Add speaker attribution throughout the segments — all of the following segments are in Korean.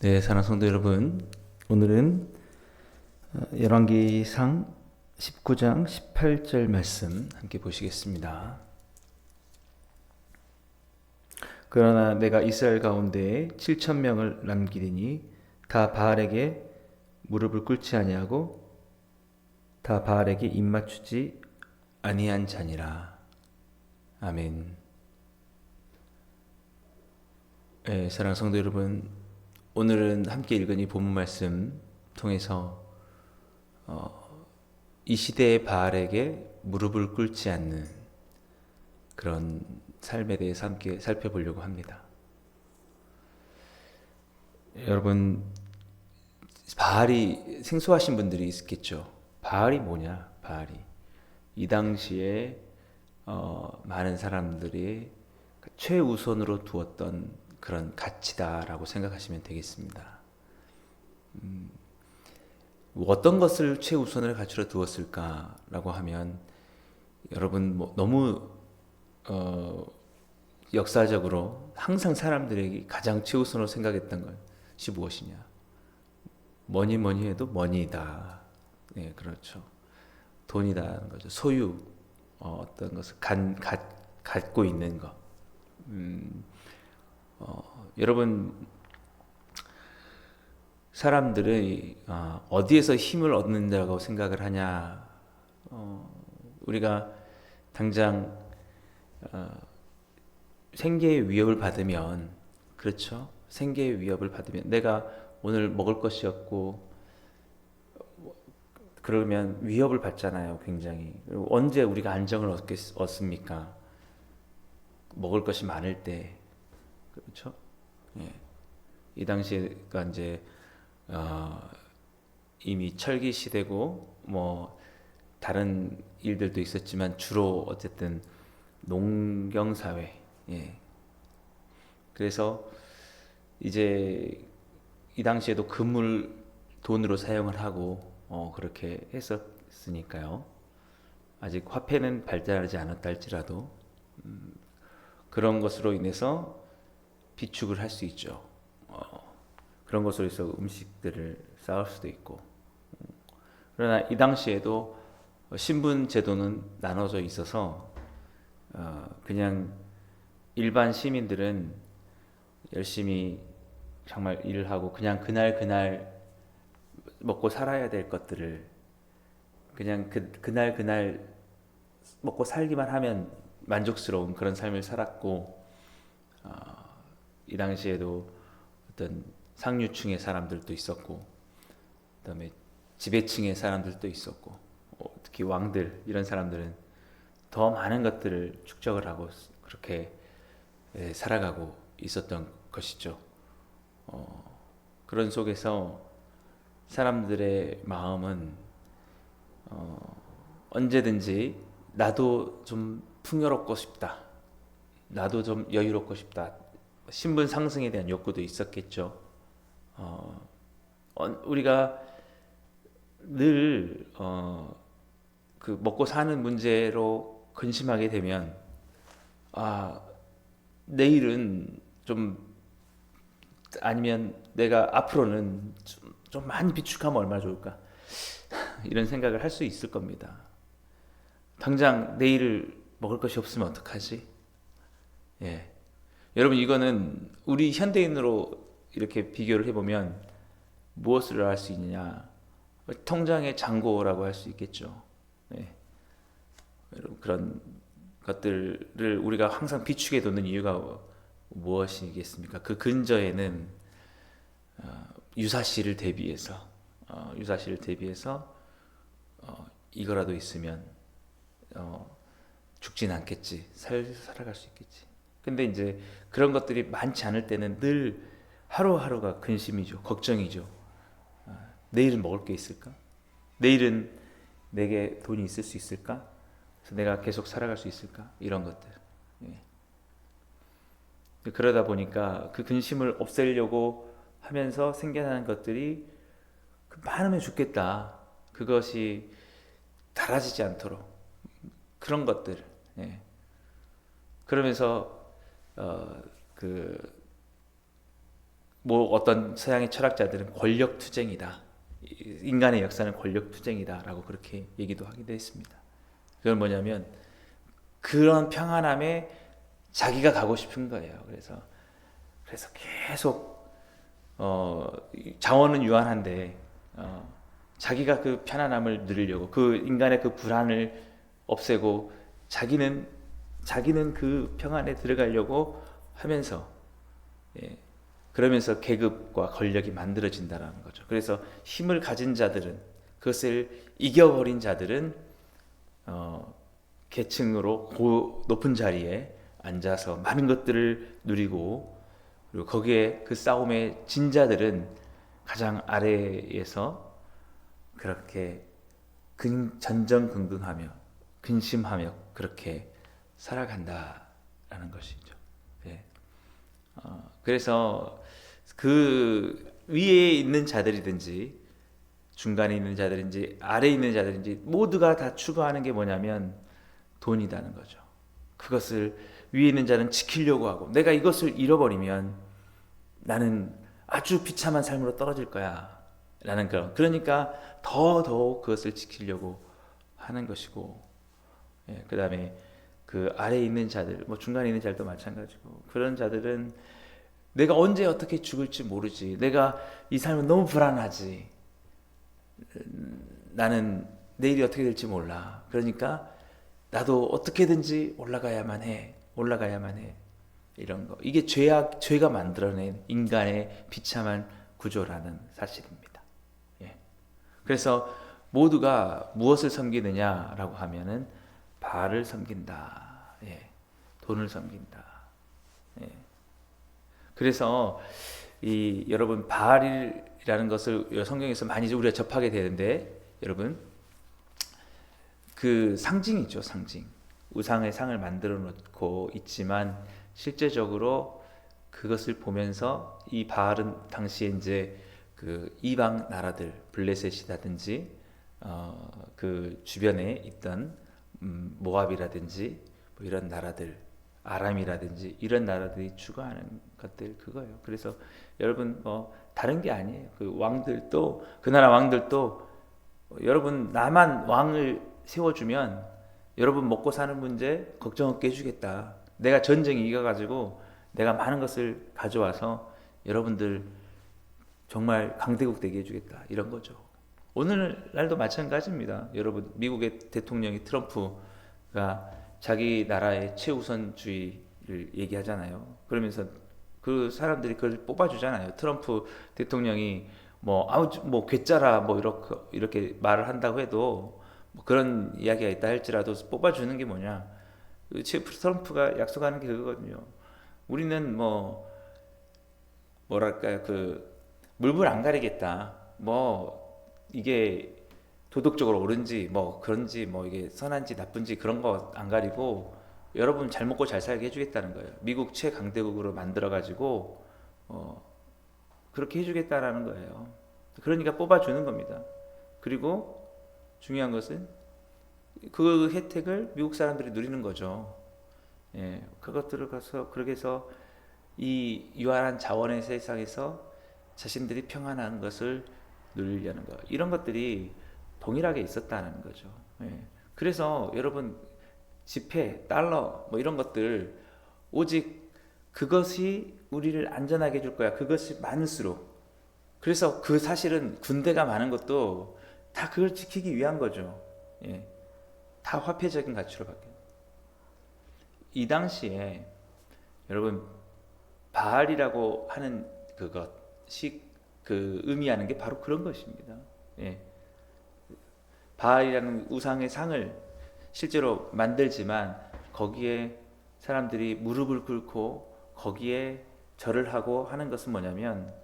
Speaker 1: 네, 사랑하는 성도 여러분, 오늘은 열왕기상 19장 18절 말씀 함께 보시겠습니다. 그러나 내가 이스라엘 가운데 7천 명을 남기리니 다 바알에게 무릎을 꿇지 아니하고 다 바알에게 입맞추지 아니한 자니라. 아멘. 네, 사랑하는 성도 여러분, 오늘은 함께 읽은 이 본문 말씀 통해서 이 시대의 바알에게 무릎을 꿇지 않는 그런 삶에 대해서 함께 살펴보려고 합니다. 여러분, 바알이 생소하신 분들이 있겠죠. 바알이 뭐냐? 바알이 이 당시에 많은 사람들이 최우선으로 두었던 그런 가치다라고 생각하시면 되겠습니다. 어떤 것을 최우선을 가치로 두었을까라고 하면 여러분 너무 역사적으로 항상 사람들에게 가장 최우선으로 생각했던 것이 무엇이냐? 뭐니 뭐니 해도 머니다. 네, 그렇죠. 돈이다는 거죠. 소유, 어떤 것을 갖고 있는 것. 여러분, 사람들이 어디에서 힘을 얻는다고 생각을 하냐? 우리가 당장 생계의 위협을 받으면, 그렇죠? 생계의 위협을 받으면 내가 오늘 먹을 것이 없고 그러면 위협을 받잖아요, 굉장히. 그리고 언제 우리가 안정을 얻습니까? 먹을 것이 많을 때, 그렇죠? 예. 이 당시가 이제 이미 철기 시대고 뭐 다른 일들도 있었지만 주로 어쨌든 농경 사회. 예. 그래서 이제 이 당시에도 금을 돈으로 사용을 하고 그렇게 했었으니까요. 아직 화폐는 발달하지 않았다 할지라도 그런 것으로 인해서 비축을 할 수 있죠. 그런 것으로 해서 음식들을 쌓을 수도 있고. 그러나 이 당시에도 신분 제도는 나눠져 있어서 그냥 일반 시민들은 열심히 정말 일을 하고 그냥 그날 먹고 살아야 될 것들을 그냥 그날 먹고 살기만 하면 만족스러운 그런 삶을 살았고, 이 당시에도 어떤 상류층의 사람들도 있었고, 그다음에 지배층의 사람들도 있었고, 특히 왕들 이런 사람들은 더 많은 것들을 축적을 하고 그렇게 살아가고 있었던 것이죠. 그런 속에서 사람들의 마음은 언제든지 나도 좀 풍요롭고 싶다. 나도 좀 여유롭고 싶다. 신분 상승에 대한 욕구도 있었겠죠. 우리가 늘 그 먹고 사는 문제로 근심하게 되면 내일은 좀 아니면 내가 앞으로는 좀 많이 비축하면 얼마나 좋을까 이런 생각을 할 수 있을 겁니다. 당장 내일을 먹을 것이 없으면 어떡하지? 예. 여러분, 이거는 우리 현대인으로 이렇게 비교를 해보면 무엇을 할 수 있느냐? 통장의 잔고라고 할 수 있겠죠. 예. 그런 것들을 우리가 항상 비축해 두는 이유가 무엇이겠습니까? 그 근저에는 유사시를 대비해서 이거라도 있으면 죽진 않겠지, 살아갈 수 있겠지. 근데 이제 그런 것들이 많지 않을 때는 늘 하루하루가 근심이죠, 걱정이죠. 내일은 먹을 게 있을까? 내일은 내게 돈이 있을 수 있을까? 그래서 내가 계속 살아갈 수 있을까? 이런 것들. 예. 그러다 보니까 그 근심을 없애려고 하면서 생겨나는 것들이 많으면 죽겠다. 그것이 달아지지 않도록 그런 것들. 예. 그러면서 그 뭐 어떤 서양의 철학자들은 권력 투쟁이다. 인간의 역사는 권력 투쟁이다라고 그렇게 얘기도 하기도 했습니다. 그건 뭐냐면 그런 평안함에 자기가 가고 싶은 거예요. 그래서 계속 자원은 유한한데 자기가 그 편안함을 누리려고 그 인간의 그 불안을 없애고 자기는 그 평안에 들어가려고 하면서 예, 그러면서 계급과 권력이 만들어진다는 거죠. 그래서 힘을 가진 자들은 그것을 이겨버린 자들은 계층으로 높은 자리에 앉아서 많은 것들을 누리고 그리고 거기에 그 싸움에 진 자들은 가장 아래에서 그렇게 전전긍긍하며 근심하며 그렇게 살아간다라는 것이죠. 예. 그래서 그 위에 있는 자들이든지 중간에 있는 자들인지 아래에 있는 자들인지 모두가 다 추구하는 게 뭐냐면 돈이라는 거죠. 그것을 위에 있는 자는 지키려고 하고 내가 이것을 잃어버리면 나는 아주 비참한 삶으로 떨어질 거야 라는 그러니까 더더욱 그것을 지키려고 하는 것이고 예, 그 다음에 그 아래에 있는 자들 뭐 중간에 있는 자들도 마찬가지고 그런 자들은 내가 언제 어떻게 죽을지 모르지 내가 이 삶은 너무 불안하지 나는 내일이 어떻게 될지 몰라 그러니까 나도 어떻게든지 올라가야만 해 이런 거 이게 죄가 만들어낸 인간의 비참한 구조라는 사실입니다. 예. 그래서 모두가 무엇을 섬기느냐라고 하면은 바알을 섬긴다. 예. 돈을 섬긴다. 예. 그래서 여러분 바알이라는 것을 성경에서 많이 우리가 접하게 되는데 여러분 그 상징이죠, 상징. 우상의 상을 만들어 놓고 있지만 실제적으로 그것을 보면서 이 바알은 당시에 이제 그 이방 나라들 블레셋이라든지 그 주변에 있던 모압이라든지 뭐 이런 나라들 아람이라든지 이런 나라들이 추구하는 것들 그거예요. 그래서 여러분 뭐 다른 게 아니에요. 그 나라 왕들도 여러분 나만 왕을 세워주면 여러분 먹고 사는 문제 걱정 없게 해주겠다. 내가 전쟁 이겨가지고 내가 많은 것을 가져와서 여러분들 정말 강대국 되게 해주겠다. 이런 거죠. 오늘날도 마찬가지입니다. 여러분 미국의 대통령이 트럼프가 자기 나라의 최우선주의를 얘기하잖아요. 그러면서 그 사람들이 그걸 뽑아주잖아요. 트럼프 대통령이 뭐 괴짜라 뭐 이렇게 말을 한다고 해도 뭐 그런 이야기가 있다 할지라도 뽑아주는 게 뭐냐? 트럼프가 약속하는 게 그거거든요. 우리는 뭐랄까요 그 물불 안 가리겠다. 뭐 이게 도덕적으로 옳은지 뭐 그런지 뭐 이게 선한지 나쁜지 그런 거 안 가리고 여러분 잘 먹고 잘 살게 해주겠다는 거예요. 미국 최강대국으로 만들어 가지고 그렇게 해주겠다라는 거예요. 그러니까 뽑아주는 겁니다. 그리고 중요한 것은 그 혜택을 미국 사람들이 누리는 거죠. 예, 그것들을 가서 그렇게 해서 이 유한한 자원의 세상에서 자신들이 평안한 것을 누리려는 거. 이런 것들이 동일하게 있었다는 거죠. 예. 그래서 여러분 지폐, 달러 뭐 이런 것들 오직 그것이 우리를 안전하게 해줄 거야. 그것이 많을수록. 그래서 그 사실은 군대가 많은 것도 다 그걸 지키기 위한 거죠. 예. 다 화폐적인 가치로 바뀌어요. 이 당시에 여러분 바알이라고 하는 그것이 그 의미하는 게 바로 그런 것입니다. 예. 바알이라는 우상의 상을 실제로 만들지만 거기에 사람들이 무릎을 꿇고 거기에 절을 하고 하는 것은 뭐냐면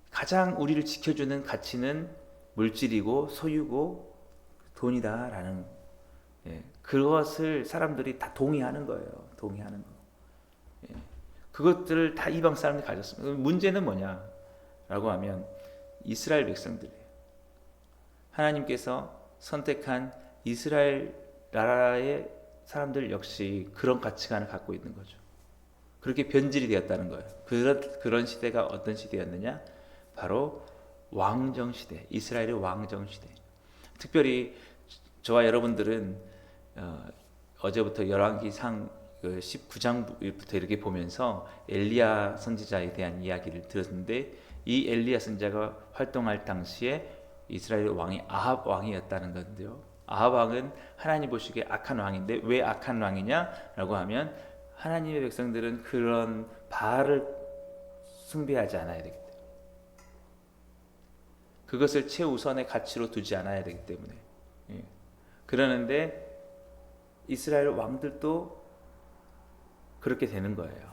Speaker 1: 가장 우리를 지켜주는 가치는 물질이고 소유고 돈이다라는 그것을 사람들이 다 동의하는 거예요. 동의하는 거. 예. 그것들을 다 이방 사람들이 가졌습니다. 문제는 뭐냐라고 하면 이스라엘 백성들이에요. 하나님께서 선택한 이스라엘 나라의 사람들 역시 그런 가치관을 갖고 있는 거죠. 그렇게 변질이 되었다는 거예요. 그런 시대가 어떤 시대였느냐? 바로 왕정 시대, 이스라엘의 왕정 시대. 특별히 저와 여러분들은 어제부터 열왕기상 19장부터 이렇게 보면서 엘리야 선지자에 대한 이야기를 들었는데, 이 엘리야 선지자가 활동할 당시에 이스라엘 왕이 아합 왕이었다는 건데요. 아합 왕은 하나님 보시기에 악한 왕인데, 왜 악한 왕이냐라고 하면 하나님의 백성들은 그런 바알을 숭배하지 않아야 되기 때문에, 그것을 최우선의 가치로 두지 않아야 되기 때문에. 예. 그러는데 이스라엘 왕들도 그렇게 되는 거예요.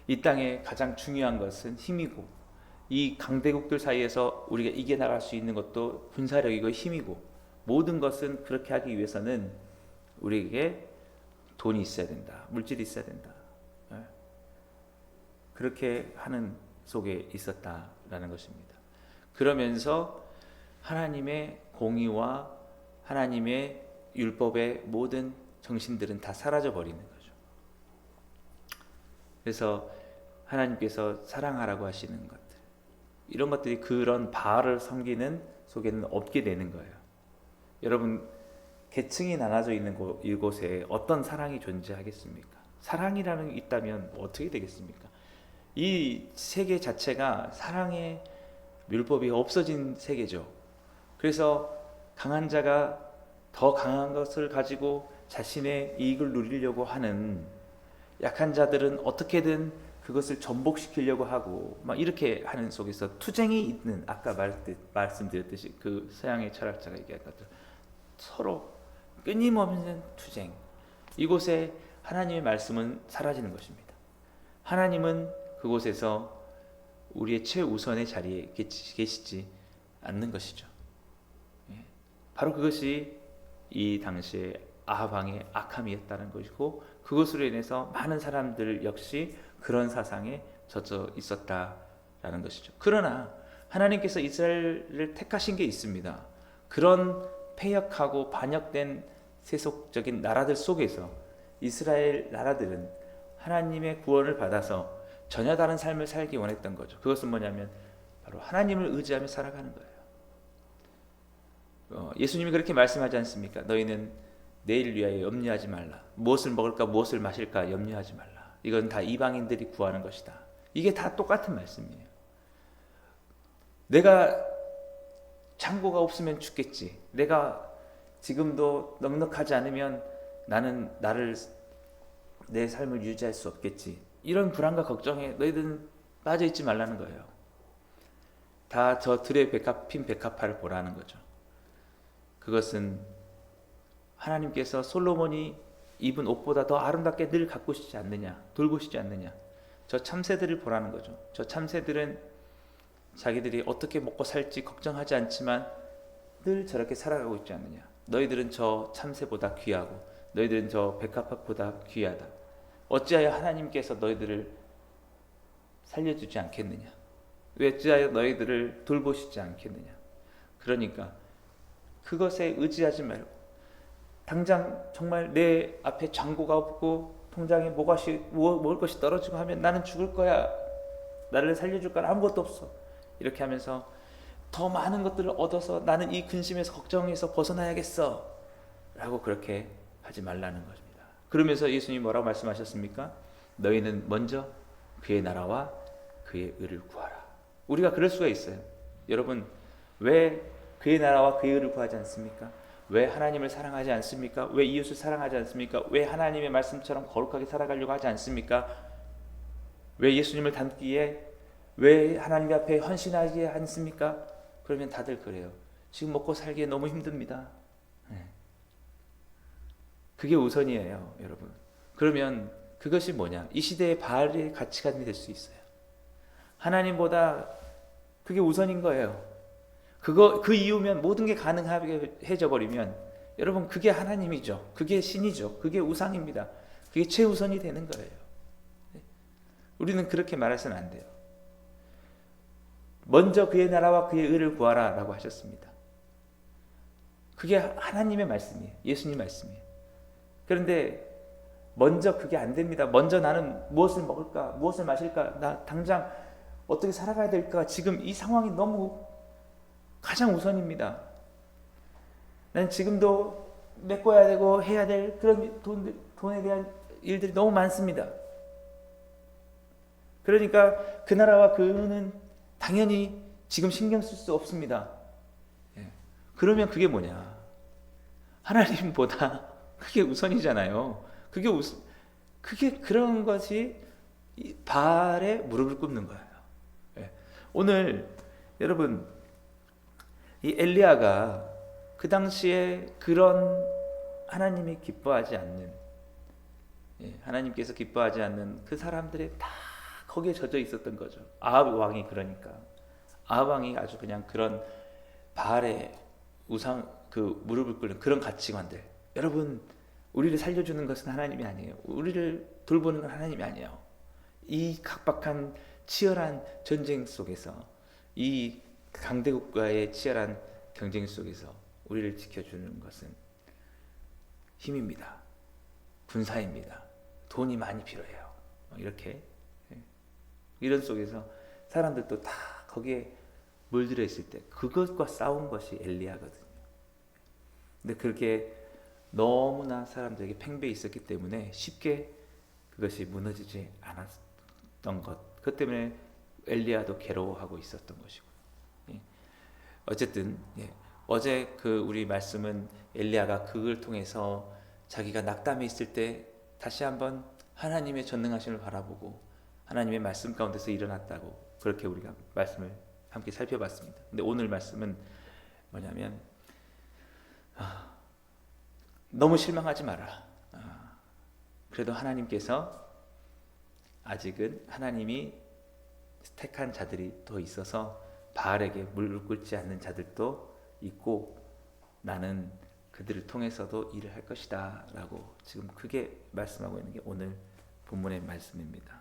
Speaker 1: 이 땅에 가장 중요한 것은 힘이고, 이 강대국들 사이에서 우리가 이겨나갈 수 있는 것도 군사력이고 힘이고, 모든 것은 그렇게 하기 위해서는 우리에게 돈이 있어야 된다, 물질이 있어야 된다. 그렇게 하는 속에 있었다라는 것입니다. 그러면서 하나님의 공의와 하나님의 율법의 모든 정신들은 다 사라져 버리는 거죠. 그래서 하나님께서 사랑하라고 하시는 것들, 이런 것들이 그런 바알을 섬기는 속에는 없게 되는 거예요. 여러분, 계층이 나눠져 있는 이곳에 어떤 사랑이 존재하겠습니까? 사랑이라는 게 있다면 어떻게 되겠습니까? 이 세계 자체가 사랑의 율법이 없어진 세계죠. 그래서 강한 자가 더 강한 것을 가지고 자신의 이익을 누리려고 하는, 약한 자들은 어떻게든 그것을 전복시키려고 하고 막 이렇게 하는 속에서 투쟁이 있는, 아까 말씀드렸듯이 그 서양의 철학자가 얘기한 것처럼 서로 끊임없는 투쟁, 이곳에 하나님의 말씀은 사라지는 것입니다. 하나님은 그곳에서 우리의 최우선의 자리에 계시지 않는 것이죠. 바로 그것이 이 당시에 아합 왕의 악함이었다는 것이고, 그것으로 인해서 많은 사람들 역시 그런 사상에 젖어 있었다라는 것이죠. 그러나 하나님께서 이스라엘을 택하신 게 있습니다. 그런 패역하고 반역된 세속적인 나라들 속에서 이스라엘 나라들은 하나님의 구원을 받아서 전혀 다른 삶을 살기 원했던 거죠. 그것은 뭐냐면 바로 하나님을 의지하며 살아가는 거예요. 예수님이 그렇게 말씀하지 않습니까? 너희는 내일 위하여 염려하지 말라. 무엇을 먹을까 무엇을 마실까 염려하지 말라. 이건 다 이방인들이 구하는 것이다. 이게 다 똑같은 말씀이에요. 내가 창고가 없으면 죽겠지. 내가 지금도 넉넉하지 않으면 나는 내 삶을 유지할 수 없겠지. 이런 불안과 걱정에 너희들은 빠져 있지 말라는 거예요. 다 저 들의 핀 백합화를 보라는 거죠. 그것은 하나님께서 솔로몬이 입은 옷보다 더 아름답게 늘 가꾸시지 않느냐, 돌보시지 않느냐. 저 참새들을 보라는 거죠. 저 참새들은 자기들이 어떻게 먹고 살지 걱정하지 않지만 늘 저렇게 살아가고 있지 않느냐. 너희들은 저 참새보다 귀하고 너희들은 저 백합화보다 귀하다. 어찌하여 하나님께서 너희들을 살려주지 않겠느냐. 어찌하여 너희들을 돌보시지 않겠느냐. 그러니까 그것에 의지하지 말고, 당장 정말 내 앞에 잔고가 없고 통장에 먹을 것이 떨어지고 하면 나는 죽을 거야, 나를 살려줄 건 아무것도 없어, 이렇게 하면서 더 많은 것들을 얻어서 나는 이 근심에서 걱정에서 벗어나야겠어 라고 그렇게 하지 말라는 것입니다. 그러면서 예수님이 뭐라고 말씀하셨습니까? 너희는 먼저 그의 나라와 그의 의를 구하라. 우리가 그럴 수가 있어요. 여러분, 왜 그의 나라와 그의 의를 구하지 않습니까? 왜 하나님을 사랑하지 않습니까? 왜 이웃을 사랑하지 않습니까? 왜 하나님의 말씀처럼 거룩하게 살아가려고 하지 않습니까? 왜 예수님을 닮기에, 왜 하나님 앞에 헌신하지 않습니까? 그러면 다들 그래요. 지금 먹고 살기에 너무 힘듭니다. 그게 우선이에요, 여러분. 그러면 그것이 뭐냐? 이 시대의 바알의 가치관이 될 수 있어요. 하나님보다 그게 우선인 거예요. 그 이유면 모든 게 가능해져 버리면 여러분, 그게 하나님이죠. 그게 신이죠. 그게 우상입니다. 그게 최우선이 되는 거예요. 우리는 그렇게 말해서는 안 돼요. 먼저 그의 나라와 그의 의를 구하라 라고 하셨습니다. 그게 하나님의 말씀이에요. 예수님 말씀이에요. 그런데 먼저 그게 안 됩니다. 먼저 나는 무엇을 먹을까? 무엇을 마실까? 나 당장 어떻게 살아가야 될까? 지금 이 상황이 너무 가장 우선입니다. 나는 지금도 메꿔야 되고 해야 될 그런 돈에 대한 일들이 너무 많습니다. 그러니까 그 나라와 그는 당연히 지금 신경 쓸 수 없습니다. 그러면 그게 뭐냐? 하나님보다 그게 우선이잖아요. 그게 그런 것이 바알에 무릎을 꿇는 거예요. 오늘 여러분 이 엘리야가 그 당시에 그런 하나님이 기뻐하지 않는, 하나님께서 기뻐하지 않는 그 사람들이 다 거기에 젖어 있었던 거죠. 아합 왕이 그러니까 아합 왕이 아주 그냥 그런 바알의 우상 그 무릎을 꿇는 그런 가치관들. 여러분 우리를 살려주는 것은 하나님이 아니에요. 우리를 돌보는 건 하나님이 아니에요. 이 각박한 치열한 전쟁 속에서 이 강대국과의 치열한 경쟁 속에서 우리를 지켜주는 것은 힘입니다. 군사입니다. 돈이 많이 필요해요. 이렇게 이런 속에서 사람들도 다 거기에 물들어 있을 때 그것과 싸운 것이 엘리야거든요. 근데 그렇게 너무나 사람들에게 팽배해 있었기 때문에 쉽게 그것이 무너지지 않았던 것. 그것 때문에 엘리야도 괴로워하고 있었던 것이고요. 어쨌든 어제 그 우리 말씀은 엘리야가 그걸 통해서 자기가 낙담해 있을 때 다시 한번 하나님의 전능하심을 바라보고 하나님의 말씀 가운데서 일어났다고 그렇게 우리가 말씀을 함께 살펴봤습니다. 근데 오늘 말씀은 뭐냐면 너무 실망하지 마라. 그래도 하나님께서 아직은 하나님이 택한 자들이 더 있어서 바알에게 무릎 꿇지 않는 자들도 있고 나는 그들을 통해서도 일을 할 것이다 라고 지금 크게 말씀하고 있는 게 오늘 본문의 말씀입니다.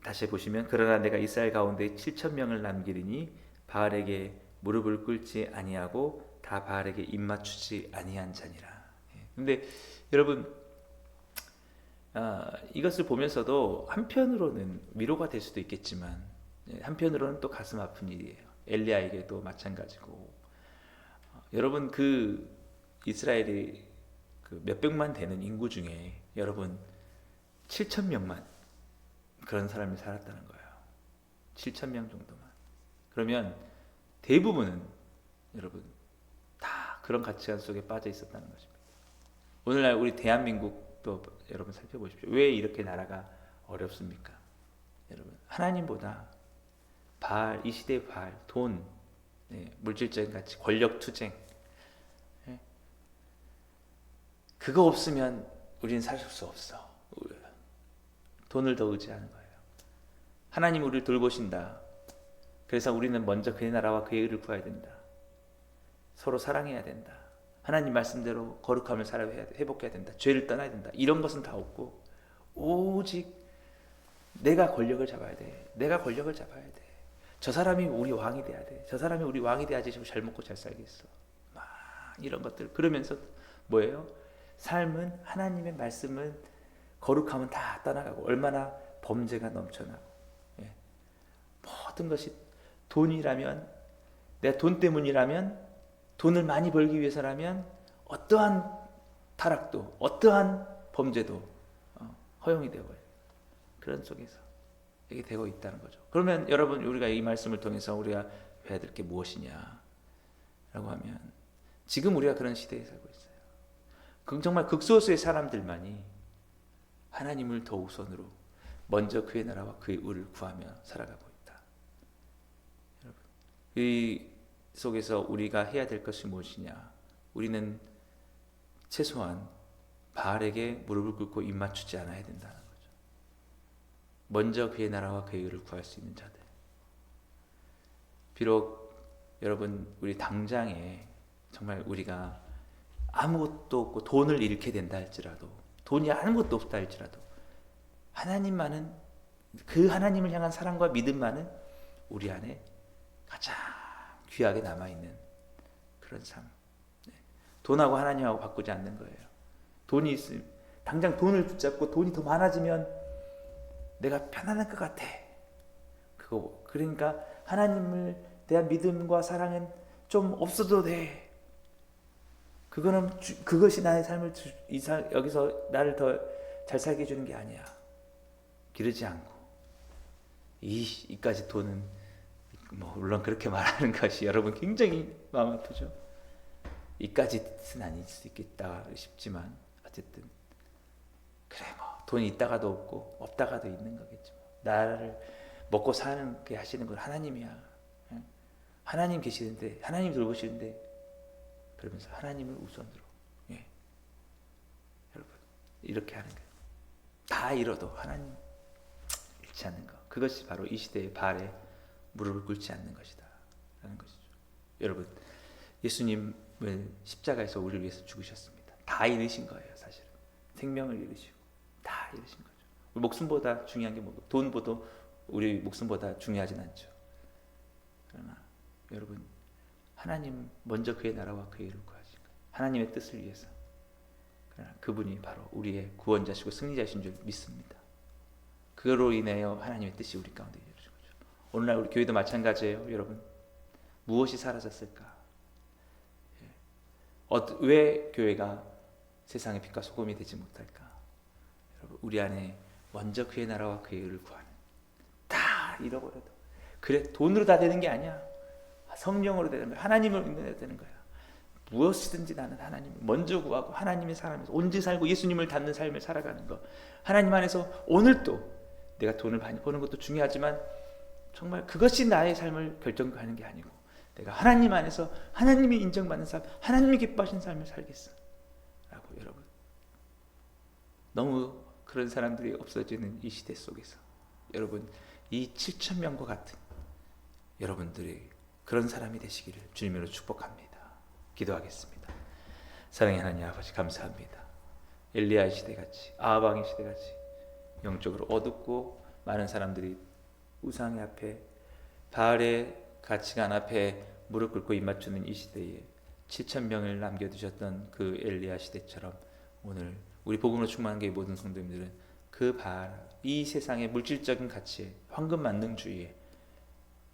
Speaker 1: 다시 보시면 그러나 내가 이스라엘 가운데 7,000명을 남기리니 바알에게 무릎을 꿇지 아니하고 다 바알에게 입맞추지 아니한 자니라. 근데 여러분 이것을 보면서도 한편으로는 위로가 될 수도 있겠지만 한편으로는 또 가슴 아픈 일이에요. 엘리야에게도 마찬가지고 여러분 그 이스라엘이 그 몇백만 되는 인구 중에 여러분 7,000명만 그런 사람이 살았다는 거예요. 7,000명 정도만. 그러면 대부분은 여러분 다 그런 가치관 속에 빠져 있었다는 것입니다. 오늘날 우리 대한민국도 여러분 살펴보십시오. 왜 이렇게 나라가 어렵습니까? 여러분 하나님보다 바알, 이 시대의 바알, 돈, 물질적인 가치, 권력 투쟁, 그거 없으면 우리는 살 수 없어. 돈을 더 의지하는 거예요. 하나님 우리를 돌보신다. 그래서 우리는 먼저 그의 나라와 그의 의를 구해야 된다. 서로 사랑해야 된다. 하나님 말씀대로 거룩함을 살아야 회복해야 된다. 죄를 떠나야 된다. 이런 것은 다 없고 오직 내가 권력을 잡아야 돼. 내가 권력을 잡아야 돼. 저 사람이 우리 왕이 돼야 돼. 저 사람이 우리 왕이 돼야지 잘 먹고 잘 살겠어. 막 이런 것들. 그러면서 뭐예요? 삶은 하나님의 말씀은 거룩함은 다 떠나가고 얼마나 범죄가 넘쳐나고 모든 것이 돈이라면 내가 돈 때문이라면 돈을 많이 벌기 위해서라면 어떠한 타락도 어떠한 범죄도 허용이 되어버려요. 그런 속에서 이게 되고 있다는 거죠. 그러면 여러분 우리가 이 말씀을 통해서 우리가 해야 될 게 무엇이냐 라고 하면 지금 우리가 그런 시대에 살고 있어요. 정말 극소수의 사람들만이 하나님을 더 우선으로 먼저 그의 나라와 그의 의를 구하며 살아가고 있다. 여러분, 이 속에서 우리가 해야 될 것이 무엇이냐? 우리는 최소한 바알에게 무릎을 꿇고 입맞추지 않아야 된다는 거죠. 먼저 그의 나라와 그의 의를 구할 수 있는 자들. 비록 여러분 우리 당장에 정말 우리가 아무것도 없고 돈을 잃게 된다 할지라도 돈이 아무것도 없다 할지라도 하나님만은 그 하나님을 향한 사랑과 믿음만은 우리 안에 가장 귀하게 남아있는 그런 삶. 돈하고 하나님하고 바꾸지 않는 거예요. 돈이 있으면 당장 돈을 붙잡고 돈이 더 많아지면 내가 편안할 것 같아. 그러니까 하나님을 대한 믿음과 사랑은 좀 없어도 돼. 그것이 나의 삶을 여기서 나를 더 잘 살게 해주는 게 아니야. 기르지 않고 이까지 돈은 물론 그렇게 말하는 것이 여러분 굉장히 마음 아프죠. 이까지는 아닐 수 있겠다 싶지만 어쨌든 그래 돈이 있다가도 없고 없다가도 있는 거겠죠. 나를 먹고 사는 게 하시는 건 하나님이야. 하나님 계시는데 하나님 돌보시는데 그러면서 하나님을 우선으로 여러분 이렇게 하는 거예요. 다 잃어도 하나님 잃지 않는 것. 그것이 바로 이 시대의 발에 무릎을 꿇지 않는 것이다 라는 것이죠. 여러분 예수님을 십자가에서 우리를 위해서 죽으셨습니다. 다 잃으신 거예요. 사실은 생명을 잃으시고 다 잃으신 거죠. 목숨보다 중요한 게 뭐고 돈보다 우리 목숨보다 중요하진 않죠. 그러나 여러분 하나님 먼저 그의 나라와 그의 의를 구하신 거예요. 하나님의 뜻을 위해서. 그러나 그분이 바로 우리의 구원자시고 승리자신 줄 믿습니다. 그로 인하여 하나님의 뜻이 우리 가운데 이루어진 거죠. 오늘날 우리 교회도 마찬가지예요. 여러분 무엇이 사라졌을까? 왜 교회가 세상의 빛과 소금이 되지 못할까? 여러분 우리 안에 먼저 그의 나라와 그의 의를 구하는 다 잃어버려도 그래 돈으로 다 되는 게 아니야. 성령으로 되는 거야. 하나님을 믿는 데 되는 거야. 무엇이든지 나는 하나님을 먼저 구하고 하나님의 사람에서 온전히 살고 예수님을 닮는 삶을 살아가는 거. 하나님 안에서 오늘도 내가 돈을 많이 버는 것도 중요하지만 정말 그것이 나의 삶을 결정하는 게 아니고 내가 하나님 안에서 하나님이 인정받는 삶, 하나님이 기뻐하시는 삶을 살겠어 라고 여러분 너무 그런 사람들이 없어지는 이 시대 속에서 여러분 이 7,000명과 같은 여러분들이 그런 사람이 되시기를 주님으로 축복합니다. 기도하겠습니다. 사랑의 하나님 아버지 감사합니다. 엘리야의 시대같이 아하방의 시대같이 영적으로 어둡고 많은 사람들이 우상의 앞에 바알의 가치관 앞에 무릎 꿇고 입 맞추는 이 시대에 7,000명을 남겨두셨던 그 엘리야 시대처럼 오늘 우리 복음으로 충만한 게 모든 성도님들은 그 바알 이 세상의 물질적인 가치에 황금 만능주의에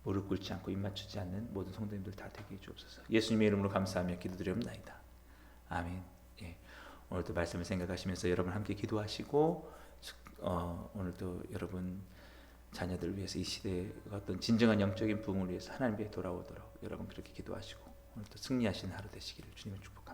Speaker 1: 무릎 꿇지 않고 입 맞추지 않는 모든 성도님들 다 되게 해주옵소서. 예수님의 이름으로 감사하며 기도드리옵나이다. 아멘. 오늘도 말씀을 생각하시면서 여러분 함께 기도하시고 오늘도 여러분 자녀들 위해서 이 시대의 어떤 진정한 영적인 부흥을 위해서 하나님 앞에 돌아오도록 여러분 그렇게 기도하시고 오늘도 승리하시는 하루 되시기를 주님을 축복합니다.